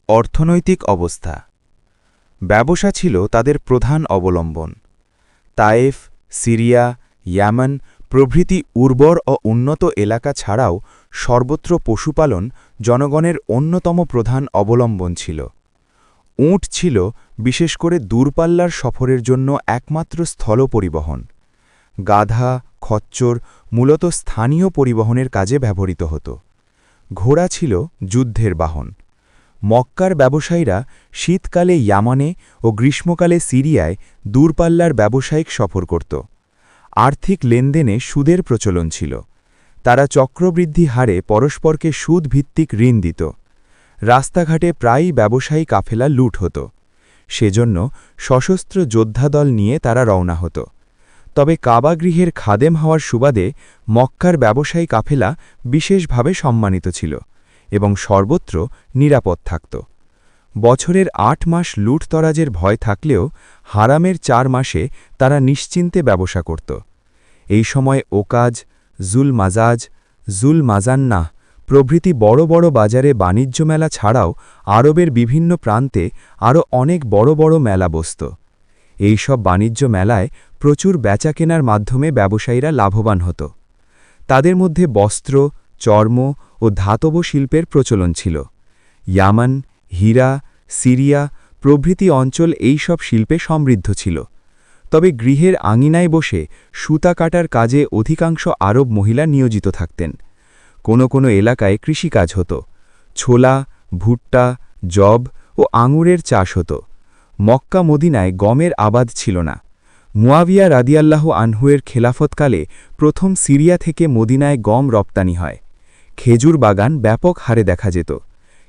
অর্থনৈতিক অবস্থা। ব্যবসা ছিল তাদের প্রধান অবলম্বন। তায়েফ, সিরিয়া, ইয়ামান প্রভৃতি উর্বর ও উন্নত এলাকা ছাড়াও সর্বত্র পশুপালন জনগণের অন্যতম প্রধান অবলম্বন ছিল। উট ছিল বিশেষ করে দূরপাল্লার সফরের জন্য একমাত্র স্থল পরিবহন। গাধা, খচ্চর মূলত স্থানীয় পরিবহনের কাজে ব্যবহৃত হতো। ঘোড়া ছিল যুদ্ধের বাহন। মক্কার ব্যবসায়ীরা শীতকালে ইয়ামানে ও গ্রীষ্মকালে সিরিয়ায় দূরপাল্লার ব্যবসায়িক সফর করত। আর্থিক লেনদেনে সুদের প্রচলন ছিল। তারা চক্রবৃদ্ধি হারে পরস্পরকে সুদভিত্তিক ঋণ দিত। রাস্তাঘাটে প্রায়ই ব্যবসায়ী কাফেলা লুট হতো। সেজন্য সশস্ত্র যোদ্ধাদল নিয়ে তারা রওনা হতো। তবে কাবাগৃহের খাদেম হওয়ার সুবাদে মক্কার ব্যবসায়ী কাফেলা বিশেষভাবে সম্মানিত ছিল এবং সর্বত্র নিরাপদ থাকত। বছরের ৮ মাস লুটতরাজের ভয় থাকলেও হারামের ৪ মাসে তারা নিশ্চিন্তে ব্যবসা করত। এই সময় ওকাজ, জুল মাজাজ, জুল মাজান্নাহ প্রভৃতি বড় বড় বাজারে বাণিজ্য মেলা ছাড়াও আরবের বিভিন্ন প্রান্তে আরও অনেক বড় বড় মেলা বসত। এই সব বাণিজ্য মেলায় প্রচুর বেচাকেনার মাধ্যমে ব্যবসায়ীরা লাভবান হতো। তাদের মধ্যে বস্ত্র, চর্ম ও ধাতব শিল্পের প্রচলন ছিল। ইয়ামান, হীরা, সিরিয়া প্রভৃতি অঞ্চল এই সব শিল্পে সমৃদ্ধ ছিল। তবে গৃহের আঙিনায় বসে সুতা কাটার কাজে অধিকাংশ আরব মহিলা নিয়োজিত থাকতেন। কোনো কোনো এলাকায় কৃষিকাজ হতো। ছোলা, ভুট্টা, জব ও আঙুরের চাষ হতো। মক্কা মদিনায় গমের আবাদ ছিল না। মুয়াবিয়া রাদিয়াল্লাহু আনহুয়ের খেলাফতকালে প্রথম সিরিয়া থেকে মদিনায় গম রপ্তানি হয়। খেজুর বাগান ব্যাপক হারে দেখা যেত।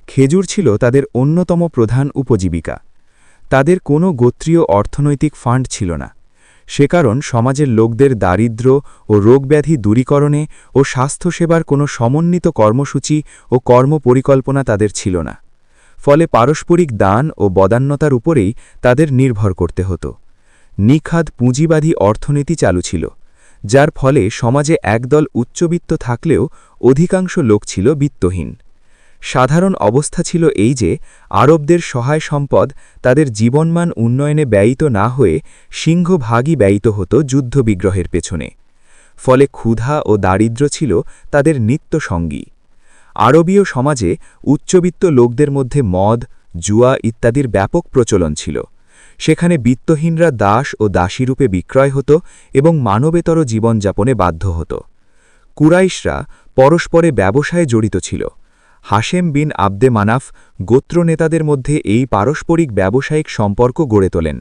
খেজুর ছিল তাদের অন্যতম প্রধান উপজীবিকা। তাদের কোনো গোত্রীয় অর্থনৈতিক ফান্ড ছিল না। সে কারণ সমাজের লোকদের দারিদ্র্য ও রোগব্যাধি দূরীকরণে ও স্বাস্থ্যসেবার কোনো সমন্বিত কর্মসূচি ও কর্মপরিকল্পনা তাদের ছিল না। ফলে পারস্পরিক দান ও বদান্যতার উপরেই তাদের নির্ভর করতে হতো। নিখাদ পুঁজিবাদী অর্থনীতি চালু ছিল, যার ফলে সমাজে একদল উচ্চবিত্ত থাকলেও অধিকাংশ লোক ছিল বিত্তহীন। সাধারণ অবস্থা ছিল এই যে আরবদের সহায় সম্পদ তাদের জীবনমান উন্নয়নে ব্যয়িত না হয়ে সিংহভাগই ব্যয়িত হতো যুদ্ধবিগ্রহের পেছনে। ফলে ক্ষুধা ও দারিদ্র্য ছিল তাদের নিত্যসঙ্গী। আরবীয় সমাজে উচ্চবিত্ত লোকদের মধ্যে মদ, জুয়া ইত্যাদির ব্যাপক প্রচলন ছিল। সেখানে বিত্তহীনরা দাস ও দাসীরূপে বিক্রয় হতো এবং মানবেতর জীবনযাপনে বাধ্য হতো। কুরাইশরা পরস্পরে ব্যবসায়ে জড়িত ছিল। হাশেম বিন আব্দে মানাফ গোত্রনেতাদের মধ্যে এই পারস্পরিক ব্যবসায়িক সম্পর্ক গড়ে তোলেন,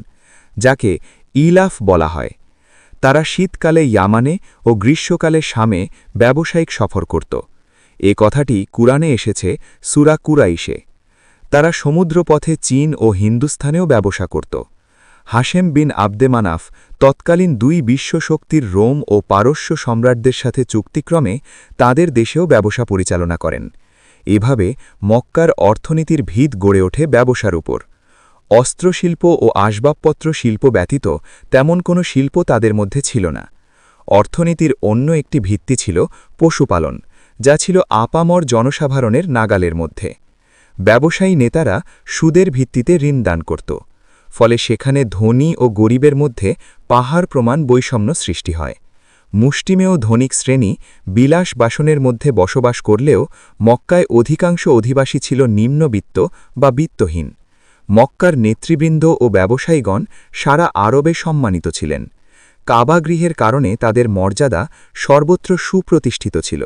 যাকে ইলাফ বলা হয়। তারা শীতকালে ইয়ামানে ও গ্রীষ্মকালে শামে ব্যবসায়িক সফর করত। এ কথাটি কুরআনে এসেছে সূরা কুরাইশে। তারা সমুদ্রপথে চীন ও হিন্দুস্থানেও ব্যবসা করত। হাশেম বিন আব্দে মানাফ তৎকালীন ২ বিশ্বশক্তির রোম ও পারস্য সম্রাটদের সাথে চুক্তিক্রমে তাদের দেশেও ব্যবসা পরিচালনা করেন। এভাবে মক্কার অর্থনীতির ভিত গড়ে ওঠে ব্যবসার উপর। অস্ত্রশিল্প ও আসবাবপত্র শিল্প ব্যতীত তেমন কোনো শিল্প তাদের মধ্যে ছিল না। অর্থনীতির অন্য একটি ভিত্তি ছিল পশুপালন, যা ছিল আপামর জনসাধারণের নাগালের মধ্যে। ব্যবসায়ী নেতারা সুদের ভিত্তিতে ঋণ দান করত। ফলে সেখানে ধনী ও গরিবের মধ্যে পাহাড় প্রমাণ বৈষম্য সৃষ্টি হয়। মুষ্টিমেয় ধনিক শ্রেণী বিলাস বাসনের মধ্যে বসবাস করলেও মক্কায় অধিকাংশ অধিবাসী ছিল নিম্নবিত্ত বা বিত্তহীন। মক্কার নেতৃবৃন্দ ও ব্যবসায়ীগণ সারা আরবে সম্মানিত ছিলেন। কাবাগৃহের কারণে তাদের মর্যাদা সর্বত্র সুপ্রতিষ্ঠিত ছিল।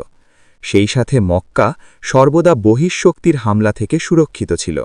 সেই সাথে মক্কা সর্বদা বহিঃশক্তির হামলা থেকে সুরক্ষিত ছিল।